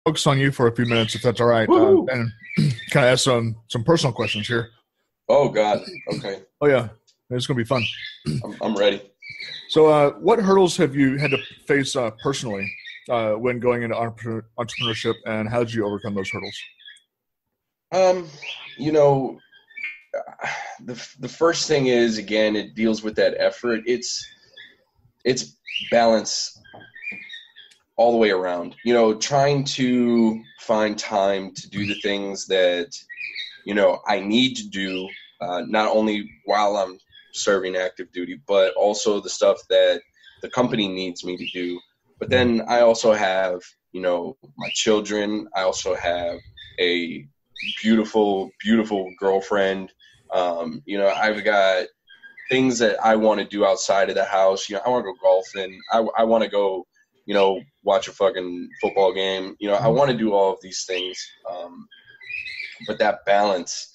focus on you for a few minutes, if that's all right, Woohoo! and kind of ask some personal questions here. Oh God. Okay. Oh yeah, it's going to be fun. I'm ready. So, what hurdles have you had to face personally when going into entrepreneurship, and how did you overcome those hurdles? Um, you know, the first thing is, again, it deals with that effort. It's balance all the way around. Trying to find time to do the things that I need to do, not only while I'm serving active duty, but also the stuff that the company needs me to do. But then I also have, my children. I also have a beautiful, beautiful girlfriend. I've got things that I want to do outside of the house. I want to go golfing. I want to go, watch a fucking football game. I want to do all of these things. But that balance,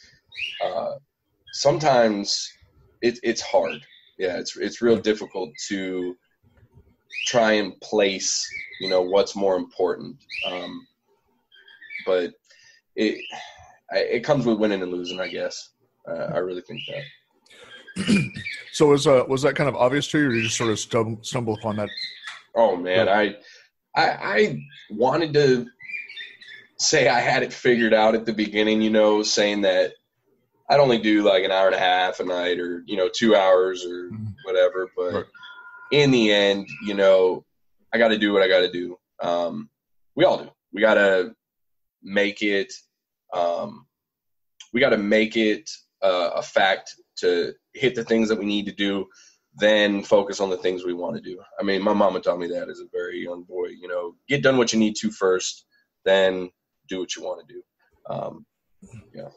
sometimes it's hard. Yeah, it's real difficult to try and place, what's more important. But it comes with winning and losing, I guess. I really think that. So, was that kind of obvious to you, or you just sort of stumble upon that? Oh man, I wanted to say I had it figured out at the beginning, saying that I'd only do like an hour and a half a night or, 2 hours or whatever. But Right. in the end, I got to do what I got to do. We all do. We got to make it, a fact to hit the things that we need to do, then focus on the things we want to do. I mean, my mama taught me that as a very young boy, get done what you need to first, then do what you want to do. Yeah.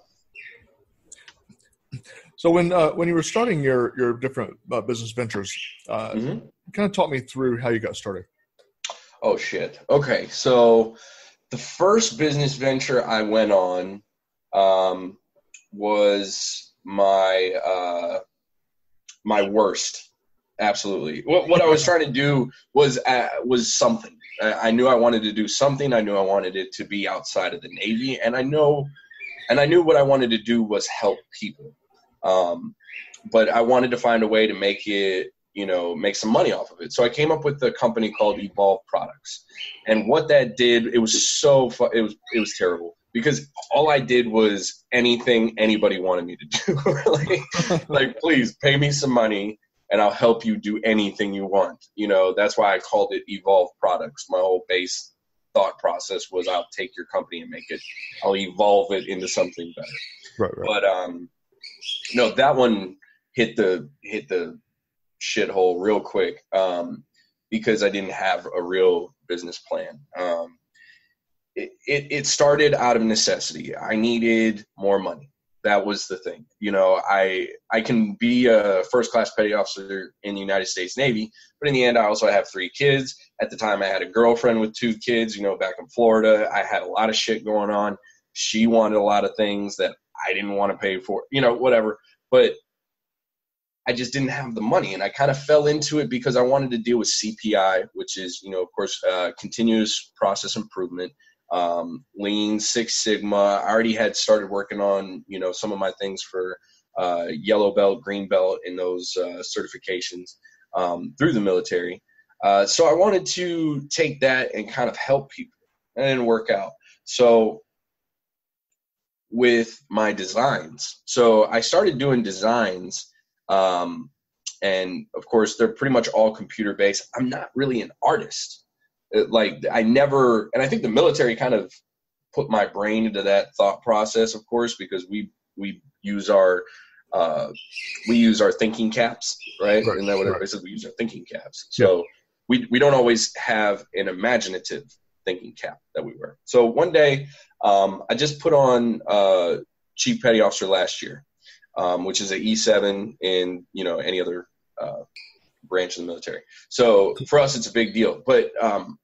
So when you were starting your different business ventures, kind of talk me through how you got started. Oh shit. Okay, so the first business venture I went on was my worst. Absolutely. What I was trying to do was something. I knew I wanted to do something. I knew I wanted it to be outside of the Navy, and I knew what I wanted to do was help people. But I wanted to find a way to make it, make some money off of it. So I came up with a company called Evolve Products, and what that did, it was it was terrible, because all I did was anything anybody wanted me to do. like, please pay me some money and I'll help you do anything you want. That's why I called it Evolve Products. My whole base thought process was, I'll take your company and I'll evolve it into something better. Right. But no, that one hit the shithole real quick, because I didn't have a real business plan. It started out of necessity. I needed more money. That was the thing. I can be a first-class petty officer in the United States Navy, but in the end, I also have 3 kids. At the time, I had a girlfriend with 2 kids, back in Florida. I had a lot of shit going on. She wanted a lot of things that I didn't want to pay for, whatever. But I just didn't have the money, and I kind of fell into it because I wanted to deal with CPI, which is, of course, continuous process improvement. Lean, Six Sigma. I already had started working on, some of my things for yellow belt, green belt in those certifications through the military. So I wanted to take that and kind of help people. And it didn't work out. So with my designs, so I started doing designs, and of course they're pretty much all computer based. I'm not really an artist. And I think the military kind of put my brain into that thought process, of course, because we use our thinking caps, right? Isn't that what everybody says? We use our thinking caps. So we don't always have an imaginative thinking cap that we wear. So one day, I just put on Chief Petty Officer last year, which is an E7 in, any other branch of the military. So for us, it's a big deal. But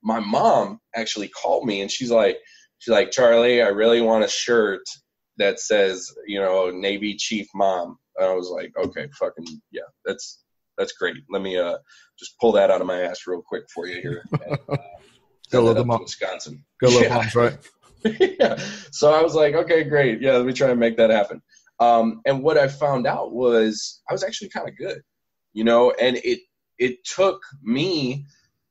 my mom actually called me, and she's like, Charlie, I really want a shirt that says, Navy Chief Mom. And I was like, okay, fucking yeah, that's great. Let me just pull that out of my ass real quick for you here. And, Send that up to Wisconsin. Go love moms, right? Yeah. So I was like, okay, great. Yeah, let me try and make that happen. And what I found out was I was actually kind of good, and it took me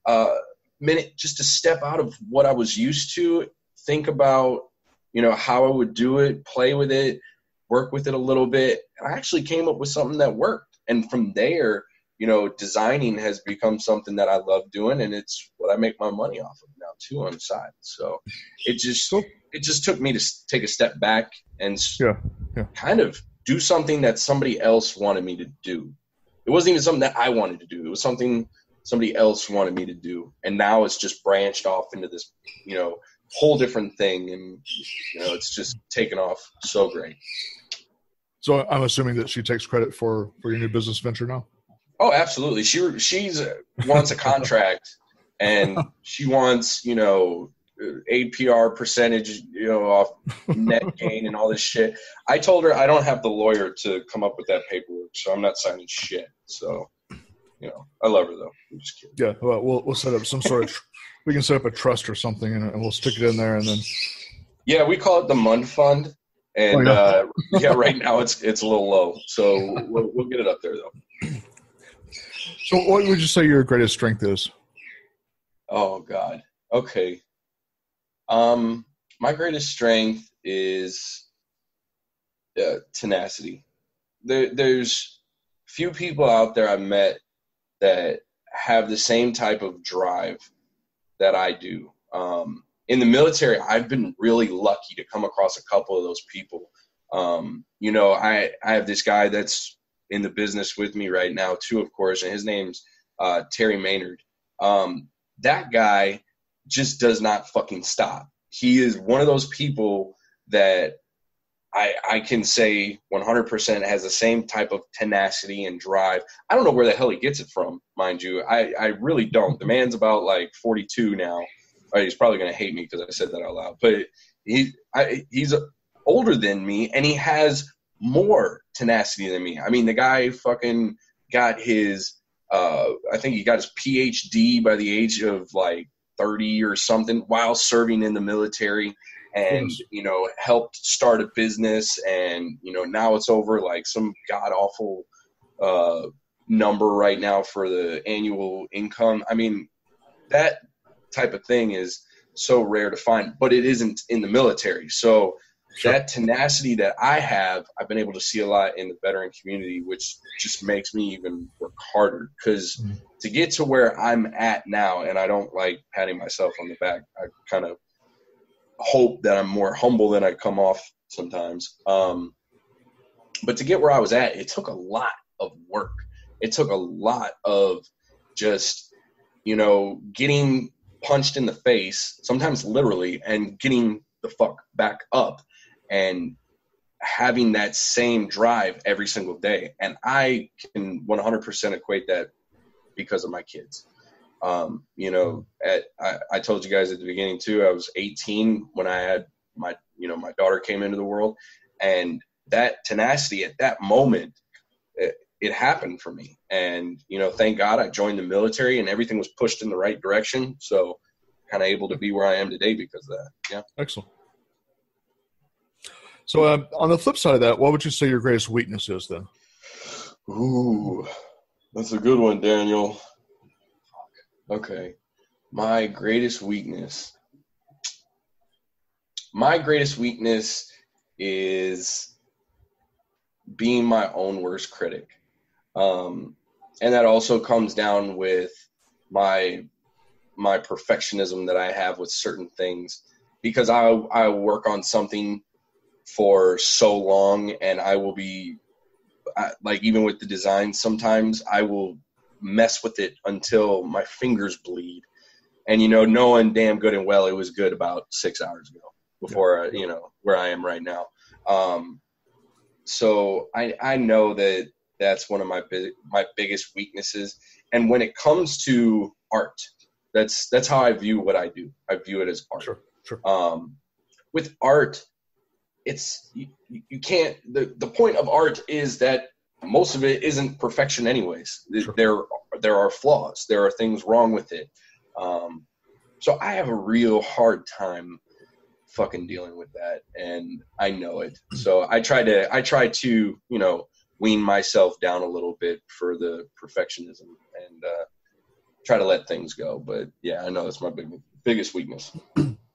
a minute just to step out of what I was used to, think about, how I would do it, play with it, work with it a little bit. And I actually came up with something that worked. And from there, designing has become something that I love doing, and it's what I make my money off of now too on the side. So it just took me to take a step back and kind of do something that somebody else wanted me to do. It wasn't even something that I wanted to do. It was something somebody else wanted me to do. And now it's just branched off into this, whole different thing. And, it's just taken off so great. So I'm assuming that she takes credit for your new business venture now? Oh, absolutely. She's wants a contract, and she wants, APR percentage, off net gain and all this shit. I told her I don't have the lawyer to come up with that paperwork, so I'm not signing shit. So, I love her though. I'm just kidding. Yeah, well, we'll set up some sort of we can set up a trust or something, and we'll stick it in there, and then. Yeah, we call it the Mund Fund, and right now it's a little low, so we'll get it up there though. So, what would you say your greatest strength is? Oh God. Okay. My greatest strength is tenacity. There's few people out there I've met that have the same type of drive that I do. In the military, I've been really lucky to come across a couple of those people. I have this guy that's in the business with me right now too, of course, and his name's Terry Maynard. That guy just does not fucking stop. He is one of those people that I can say 100% has the same type of tenacity and drive. I don't know where the hell he gets it from, mind you. I really don't. The man's about like 42 now. He's probably going to hate me because I said that out loud. But he's older than me, and he has more tenacity than me. I mean, the guy fucking got his I think he got his PhD by the age of like 30 or something while serving in the military, and helped start a business, and now it's over like some god awful number right now for the annual income. I mean, that type of thing is so rare to find, but it isn't in the military. So that tenacity that I have, I've been able to see a lot in the veteran community, which just makes me even work harder. Because to get to where I'm at now, and I don't like patting myself on the back, I kind of hope that I'm more humble than I come off sometimes. But to get where I was at, it took a lot of work. It took a lot of just, getting punched in the face, sometimes literally, and getting the fuck back up and having that same drive every single day. And I can 100% equate that because of my kids. I told you guys at the beginning too, I was 18 when I had my daughter came into the world, and that tenacity at that moment, it happened for me. And, thank God I joined the military and everything was pushed in the right direction. So kind of able to be where I am today because of that. Yeah. Excellent. So on the flip side of that, what would you say your greatest weakness is then? Ooh, that's a good one, Daniel. Okay. My greatest weakness is being my own worst critic. And that also comes down with my perfectionism that I have with certain things, because I work on something for so long, and I will be like, even with the design, sometimes I will mess with it until my fingers bleed. And, knowing damn good and well it was good about 6 hours ago before, where I am right now. So I know that that's one of my biggest weaknesses. And when it comes to art, that's how I view what I do. I view it as art. Sure. With art, it's you can't. The point of art is that most of it isn't perfection, anyways. Sure. There are flaws. There are things wrong with it. So I have a real hard time fucking dealing with that, and I know it. So I try to, you know, wean myself down a little bit for the perfectionism and try to let things go. But yeah, I know that's my biggest weakness.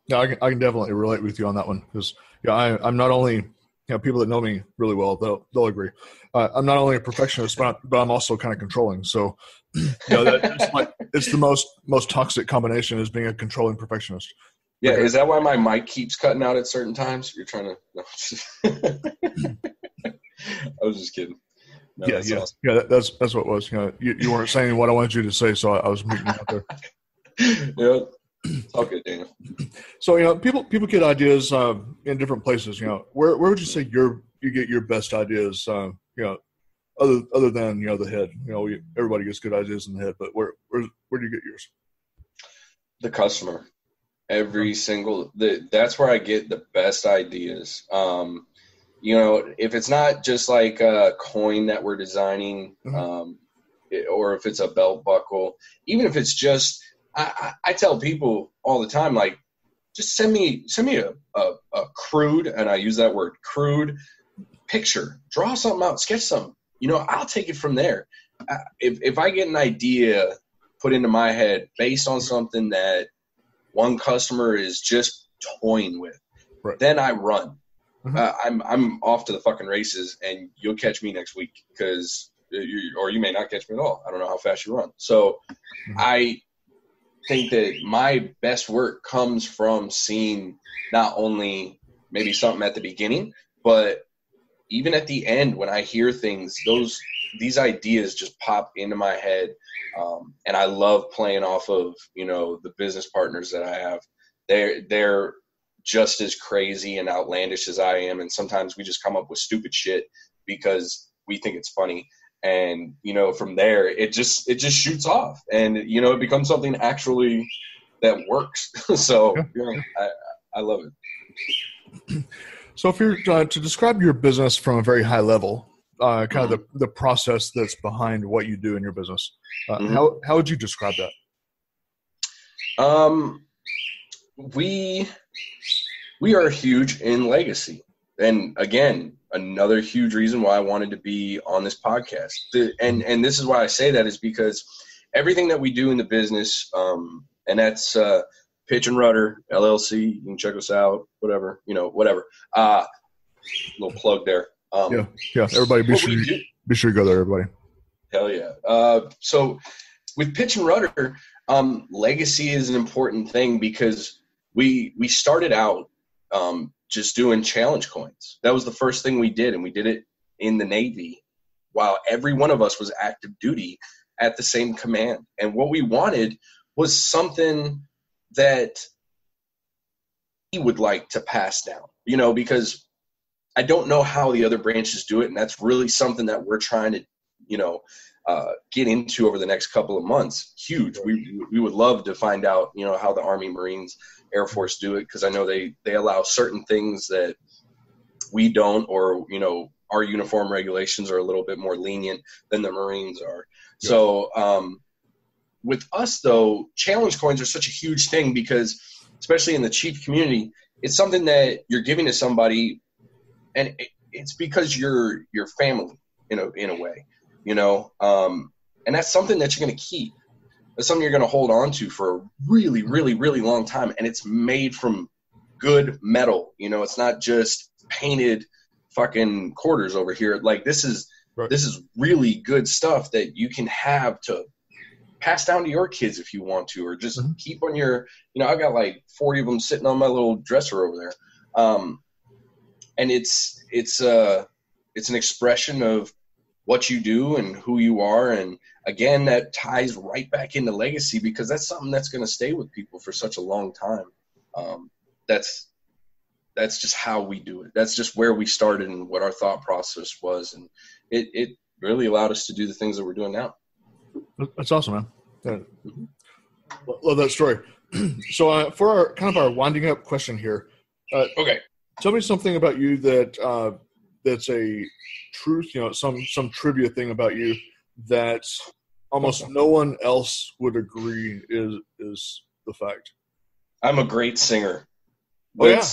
Yeah, I can definitely relate with you on that one because I'm not only, you know, people that know me really well, they'll agree. I'm not only a perfectionist, but I'm also kind of controlling. So, you know, it's the most toxic combination is being a controlling perfectionist. Yeah, is that why my mic keeps cutting out at certain times? You're trying to. No. I was just kidding. No, yeah. That's what it was. You know, you weren't saying what I wanted you to say, so I was muting you out there. Yeah, it's all good, Daniel. So, you know, people get ideas in different places. You know, where would you say you get your best ideas? You know, other than, you know, the head. You know, everybody gets good ideas in the head, but where do you get yours? The customer. That's where I get the best ideas. You know, if it's not just like a coin that we're designing, or if it's a belt buckle, even if it's just, I tell people all the time, like, just send me a crude, and I use that word, crude picture, draw something out, sketch something, you know, I'll take it from there. If I get an idea put into my head based on something that one customer is just toying with, right, then I run. I'm off to the fucking races, and you'll catch me next week because, or you may not catch me at all. I don't know how fast you run. So I think that my best work comes from seeing not only maybe something at the beginning, but even at the end when I hear things, these ideas just pop into my head. And I love playing off of, you know, the business partners that I have. They're just as crazy and outlandish as I am. And sometimes we just come up with stupid shit because we think it's funny. And, you know, from there, it just shoots off, and, you know, it becomes something actually that works. So, you know, I love it. So if you're to describe your business from a very high level, kind of the process that's behind what you do in your business, how would you describe that? We are huge in legacy. And again, another huge reason why I wanted to be on this podcast. And this is why I say that is because everything that we do in the business, and that's Pitch and Rudder, LLC, you can check us out, whatever, you know, whatever. Little plug there. Yeah. Everybody be sure to go there, everybody. Hell yeah. So with Pitch and Rudder, legacy is an important thing because we started out just doing challenge coins. That was the first thing we did, and we did it in the Navy while every one of us was active duty at the same command. And what we wanted was something that he would like to pass down, you know, because I don't know how the other branches do it, and that's really something that we're trying to, you know, get into over the next couple of months. Huge. We would love to find out, you know, how the Army, Marines, Air Force do it, because I know they allow certain things that we don't, or, you know, our uniform regulations are a little bit more lenient than the Marines are. Yeah. So with us, though, challenge coins are such a huge thing because, especially in the chief community, it's something that you're giving to somebody, and it's because you're family in a way, you know, and that's something that you're going to keep. It's something you're going to hold on to for a really, really, really long time. And it's made from good metal. You know, it's not just painted fucking quarters over here. Like, this is really good stuff that you can have to pass down to your kids if you want to, or just keep on your, you know, I've got like 40 of them sitting on my little dresser over there. And it's an expression of what you do and who you are. And again, that ties right back into legacy because that's something that's going to stay with people for such a long time. That's just how we do it. That's just where we started and what our thought process was. And it really allowed us to do the things that we're doing now. That's awesome, man. Love that story. So for our winding up question here, okay, tell me something about you that's a truth, you know, some trivia thing about you that almost no one else would agree is the fact. I'm a great singer. Oh, yeah.